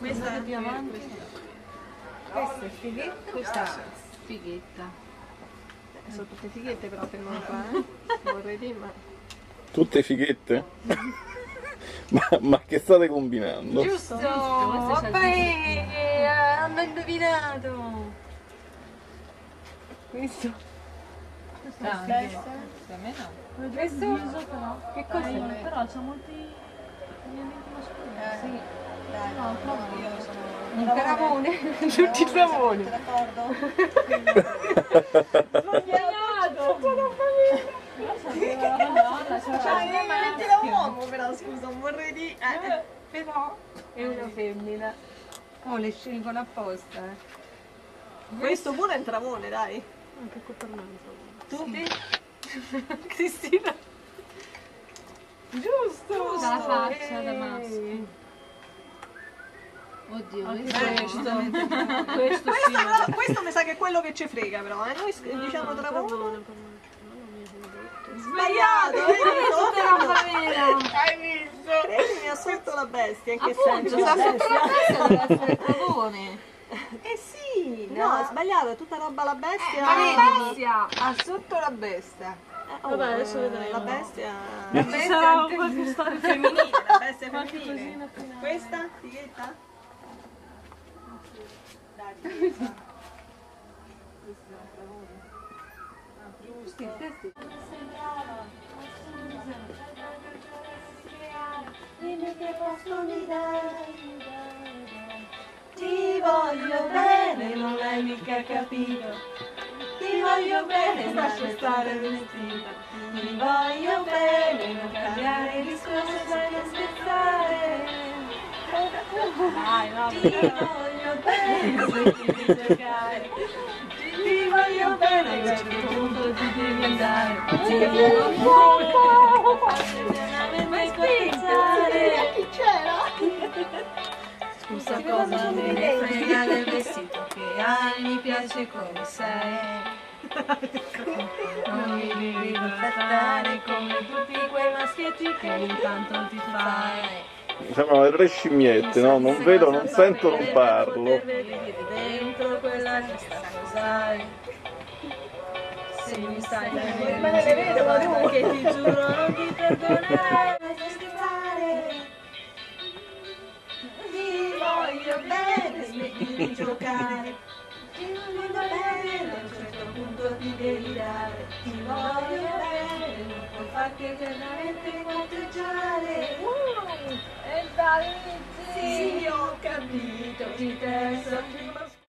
Questa è più avanti. Questa è fighetta. Questa è fighetta. Sono tutte fighette però tengono qua, vorrei dire, ma... Tutte fighette? ma che state combinando? Giusto! Questo è Hanno indovinato! Questo? Ah, a me no. Questo? Che cos'è? Però c'ha molti elementi mascolini. Sì. Dai, No, no, io sono Un tramone? Tutti i tramoni! d'accordo? Sbagliato! Cioè, ma metti da uomo però, scusa, non vorrei dire... però è una femmina. Oh, le scelgono apposta, Questo pure è un tramone, dai. Anche tu? Sì. Cristina? Giusto! La faccia da maschio. Oddio, questo sì. Questo mi sa che è quello che ci frega però, Noi diciamo tramone. Sbagliato! Hai visto? Credimi, ha sotto la bestia, in che senso? Sta sotto la testa deve essere il travone. Eh sì, no, è sbagliato, è tutta roba la bestia. La bestia. Ha sotto la bestia. Vabbè, adesso vedremo. La bestia. La bestia è anche femminile, la bestia femminile. Questa? Fighetta? Dimmi che posto mi dai. Ti voglio bene, non l'hai mica capito. Ti voglio bene, lascia stare vestito. Ti voglio bene, non cambiare discorso, sai non scherzare. Ti voglio bene, smetti di giocare. Ti voglio bene, a questo punto ti devi andare. Ti voglio bene, mai scherzare. Chi c'era? Scusa, cosa me ne frega del vestito che hai, mi piace come sei. Non mi devi trattare come tutti quei maschietti che intanto ti fai. Sembrano tre scimmiette, no? Non vedo, non sento, non parlo. Dentro quella testa cos'hai? Se mi stai bene, Ma le vedo, ma tu? che ti giuro non ti perdonerai. Ti voglio bene, smetti di giocare. Ti voglio bene, a un certo punto ti devi dare. Ti voglio bene, non puoi farti eternamente corteggiare. E dai, Sì, ho capito, ti interessa più